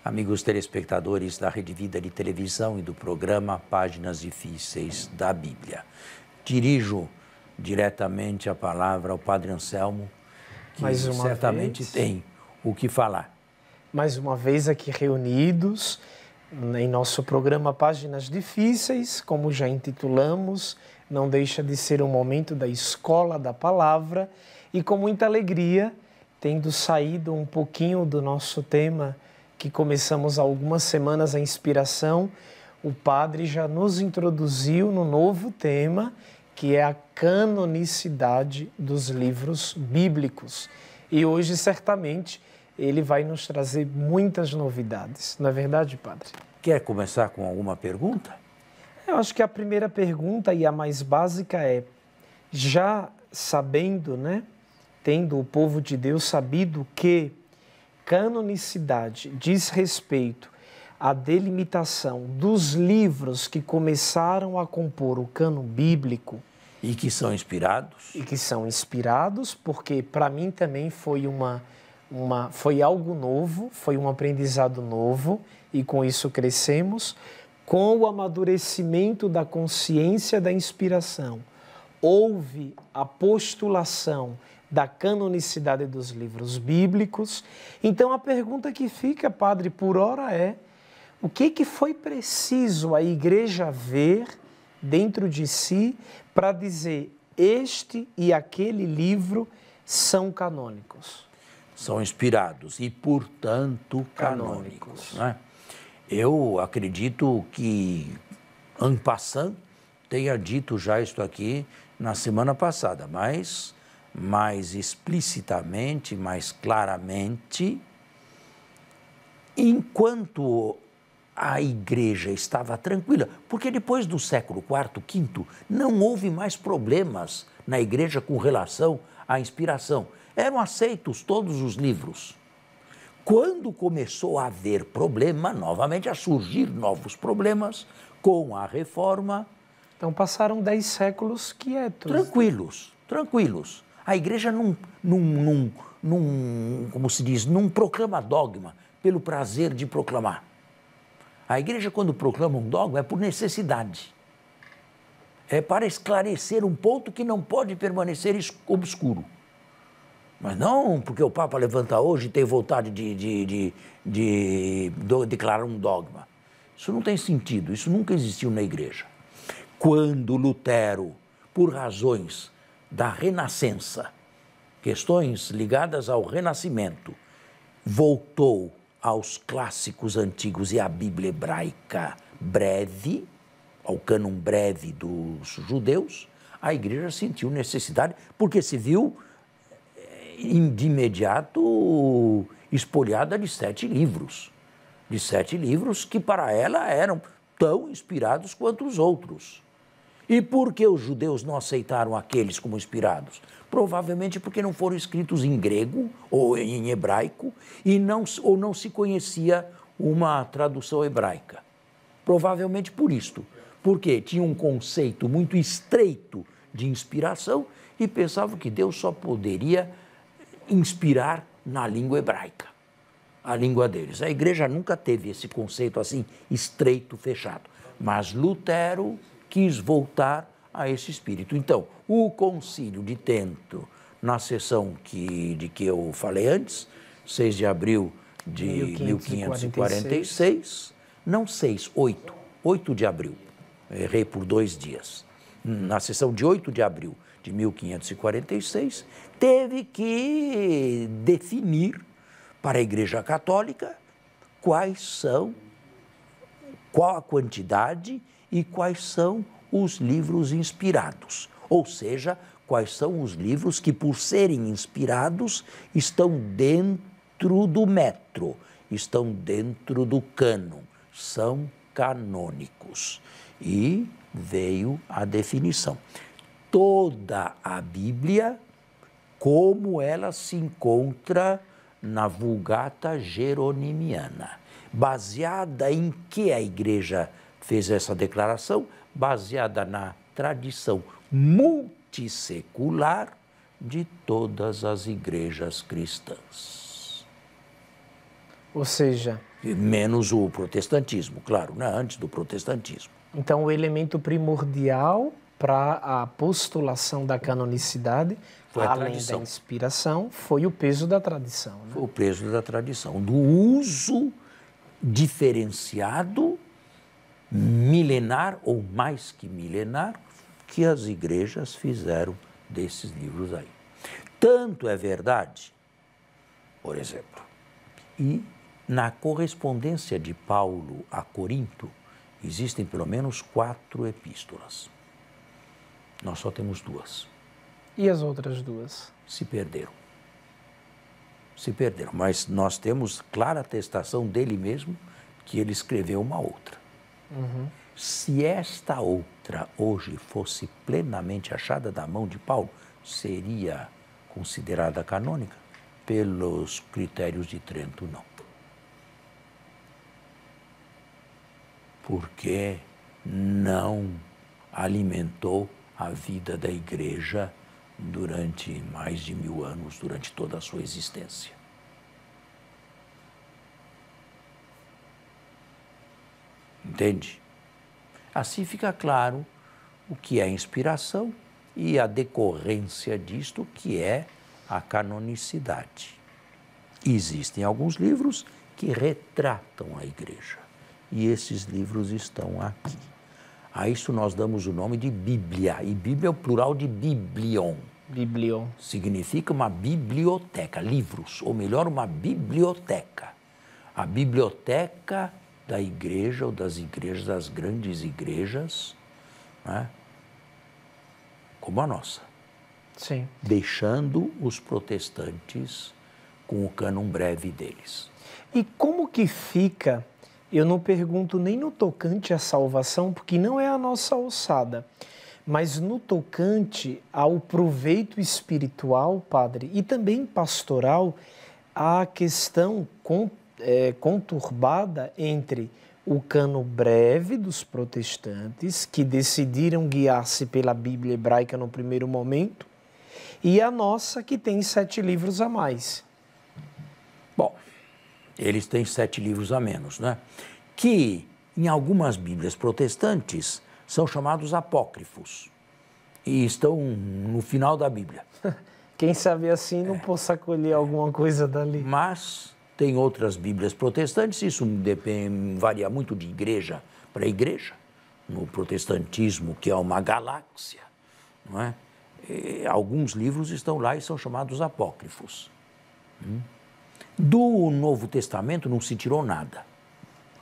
amigos telespectadores da Rede Vida de Televisão e do programa Páginas Difíceis da Bíblia. Dirijo diretamente a palavra ao Padre Anselmo, que certamente tem o que falar. Mais uma vez aqui reunidos em nosso programa Páginas Difíceis, como já intitulamos, não deixa de ser um momento da escola da palavra e com muita alegria, tendo saído um pouquinho do nosso tema que começamos há algumas semanas, a inspiração, o Padre já nos introduziu no novo tema, que é a canonicidade dos livros bíblicos. E hoje, certamente, ele vai nos trazer muitas novidades. Não é verdade, Padre? Quer começar com alguma pergunta? Eu acho que a primeira pergunta e a mais básica é, já sabendo, tendo o povo de Deus sabido que canonicidade diz respeito à delimitação dos livros que começaram a compor o cânon bíblico. E que são inspirados. E que são inspirados, porque para mim também foi foi algo novo, foi um aprendizado novo, e com isso crescemos, com o amadurecimento da consciência da inspiração. Houve a postulação da canonicidade dos livros bíblicos. Então a pergunta que fica, Padre, por hora é: o que foi preciso a Igreja ver dentro de si para dizer este e aquele livro são canônicos? São inspirados e, portanto, canônicos. Né? Eu acredito que en passant tenha dito já isto aqui na semana passada, mas mais explicitamente, mais claramente, enquanto a Igreja estava tranquila, porque depois do século IV, V, não houve mais problemas na Igreja com relação à inspiração. Eram aceitos todos os livros. Quando começou a haver problema, novamente a surgir novos problemas, com a Reforma... Então passaram 10 séculos quietos. Tranquilos. A Igreja como se diz, não proclama dogma pelo prazer de proclamar. A Igreja, quando proclama um dogma, é por necessidade. É para esclarecer um ponto que não pode permanecer obscuro. Mas não porque o Papa levanta hoje e tem vontade de declarar um dogma. Isso não tem sentido, isso nunca existiu na Igreja. Quando Lutero, por razões da Renascença, questões ligadas ao Renascimento, voltou aos clássicos antigos e à Bíblia hebraica breve, ao cânon breve dos judeus, a Igreja sentiu necessidade, porque se viu de imediato espoliada de 7 livros. De 7 livros que para ela eram tão inspirados quanto os outros. E por que os judeus não aceitaram aqueles como inspirados? Provavelmente porque não foram escritos em grego ou em hebraico ou não se conhecia uma tradução hebraica. Provavelmente por isto, porque tinha um conceito muito estreito de inspiração e pensavam que Deus só poderia inspirar na língua hebraica, a língua deles. A Igreja nunca teve esse conceito assim estreito, fechado, mas Lutero quis voltar a esse espírito. Então, o Concílio de Trento, na sessão de que eu falei antes, 6 de abril de 1546, não 6, 8 de abril, errei por 2 dias. Na sessão de 8 de abril de 1546, teve que definir para a Igreja Católica qual a quantidade e quais são os livros inspirados, ou seja, quais são os livros que, por serem inspirados, estão dentro do metro, estão dentro do cânon, são canônicos. E veio a definição. Toda a Bíblia, como ela se encontra na Vulgata Jeronimiana, baseada em que a Igreja fez essa declaração? Baseada na tradição multissecular de todas as igrejas cristãs. Ou seja... Menos o protestantismo, claro, né? Antes do protestantismo. Então, o elemento primordial para a postulação da canonicidade, foi a além tradição. da inspiração, foi o peso da tradição. Né? Foi o peso da tradição, do uso diferenciado, milenar ou mais que milenar, que as igrejas fizeram desses livros aí. Tanto é verdade, por exemplo, e na correspondência de Paulo a Corinto, existem pelo menos 4 epístolas. Nós só temos 2. E as outras 2? Se perderam. Se perderam, mas nós temos clara atestação dele mesmo que ele escreveu uma outra. Se esta outra hoje fosse plenamente achada da mão de Paulo, seria considerada canônica? Pelos critérios de Trento, não. Porque não alimentou a vida da igreja durante mais de 1000 anos, durante toda a sua existência. Entende? Assim fica claro o que é inspiração e a decorrência disto, que é a canonicidade. Existem alguns livros que retratam a igreja, e esses livros estão aqui. A isso nós damos o nome de Bíblia, e Bíblia é o plural de biblion. Biblion. Significa uma biblioteca, livros, ou melhor, uma biblioteca. A biblioteca da igreja ou das igrejas, das grandes igrejas, né? Como a nossa. Sim. Deixando os protestantes com o cânon breve deles. E como que fica, eu não pergunto nem no tocante à salvação, porque não é a nossa alçada, mas no tocante ao proveito espiritual, padre, e também pastoral, a questão conturbada entre o cano breve dos protestantes, que decidiram guiar-se pela Bíblia hebraica no primeiro momento, e a nossa, que tem 7 livros a mais. Bom, eles têm 7 livros a menos, né? Que em algumas Bíblias protestantes são chamados apócrifos e estão no final da Bíblia. Quem sabe assim não possa colher alguma coisa dali. Mas tem outras Bíblias protestantes, isso varia muito de igreja para igreja. No protestantismo, que é uma galáxia, não é? Alguns livros estão lá e são chamados apócrifos. Do Novo Testamento não se tirou nada.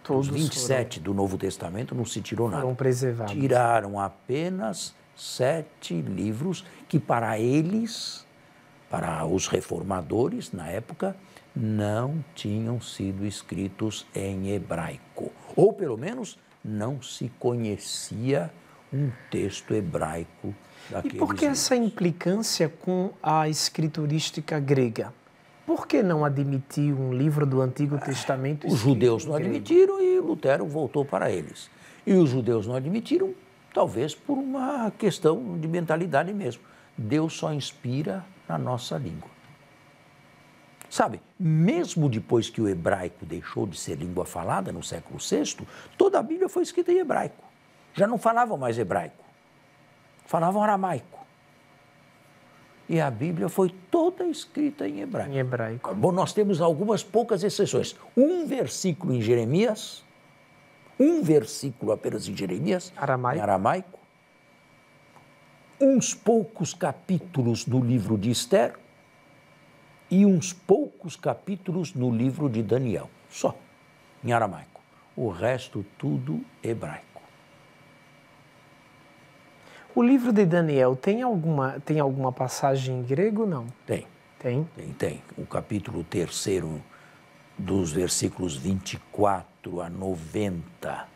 Todos Os 27 do Novo Testamento não se tirou nada. Foram preservados. Tiraram apenas 7 livros que para eles, para os reformadores na época, não tinham sido escritos em hebraico. Ou pelo menos não se conhecia um texto hebraico daqueles E por que livros. essa implicância com a escriturística grega? Por que não admitir um livro do Antigo Testamento? Os judeus não admitiram e Lutero voltou para eles. E os judeus não admitiram, talvez por uma questão de mentalidade mesmo. Deus só inspira na nossa língua. Sabe, mesmo depois que o hebraico deixou de ser língua falada no século VI, toda a Bíblia foi escrita em hebraico. Já não falavam mais hebraico, falavam aramaico. E a Bíblia foi toda escrita em hebraico. Em hebraico. Bom, nós temos algumas poucas exceções. Um versículo em Jeremias, um versículo apenas em Jeremias, Aramaico. em aramaico, uns poucos capítulos do livro de Esther e uns poucos capítulos no livro de Daniel, só, em aramaico. O resto tudo hebraico. O livro de Daniel tem alguma passagem em grego, não? Tem. Tem? Tem. O capítulo 3º, dos versículos 24 a 90.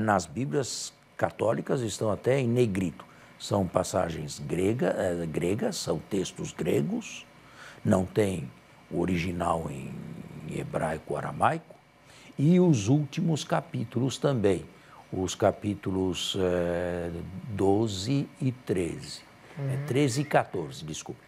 Nas Bíblias católicas estão até em negrito. São passagens gregas, são textos gregos, não tem o original em hebraico, aramaico, e os últimos capítulos também. Os capítulos 12 e 13. 13 e 14, desculpe.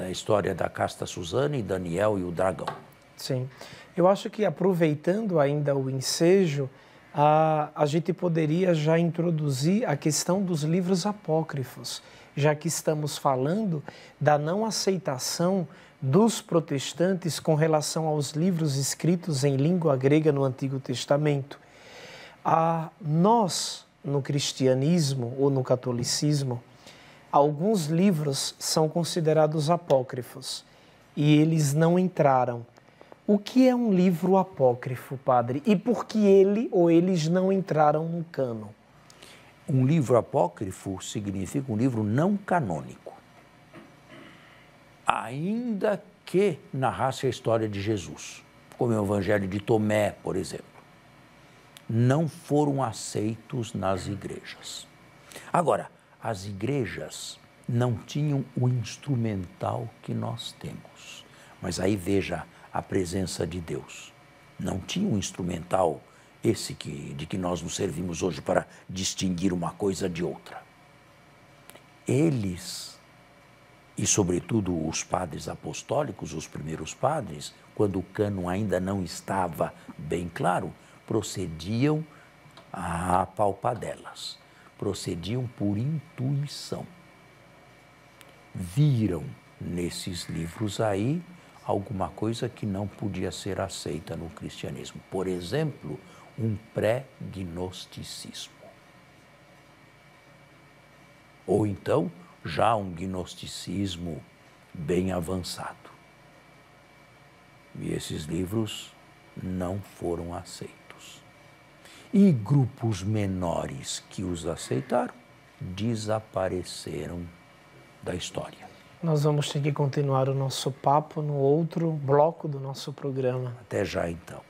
A história da casta Susana e Daniel e o dragão. Sim. Eu acho que, aproveitando ainda o ensejo, a gente poderia já introduzir a questão dos livros apócrifos, já que estamos falando da não aceitação dos protestantes com relação aos livros escritos em língua grega no Antigo Testamento. Nós, no cristianismo ou no catolicismo, alguns livros são considerados apócrifos e eles não entraram. O que é um livro apócrifo, padre? E por que ele ou eles não entraram no cânon? Um livro apócrifo significa um livro não canônico. Ainda que narrasse a história de Jesus, como o Evangelho de Tomé, por exemplo, não foram aceitos nas igrejas. Agora, as igrejas não tinham o instrumental que nós temos. Mas aí veja a presença de Deus. Não tinha um instrumental de que nós nos servimos hoje para distinguir uma coisa de outra. Eles, e sobretudo os padres apostólicos, os primeiros padres, quando o cânon ainda não estava bem claro, procediam a palpadelas, procediam por intuição. Viram nesses livros aí alguma coisa que não podia ser aceita no cristianismo. Por exemplo, um pré-gnosticismo. Ou então, já um gnosticismo bem avançado. E esses livros não foram aceitos. E grupos menores que os aceitaram desapareceram da história. Nós vamos ter que continuar o nosso papo no outro bloco do nosso programa. Até já, então.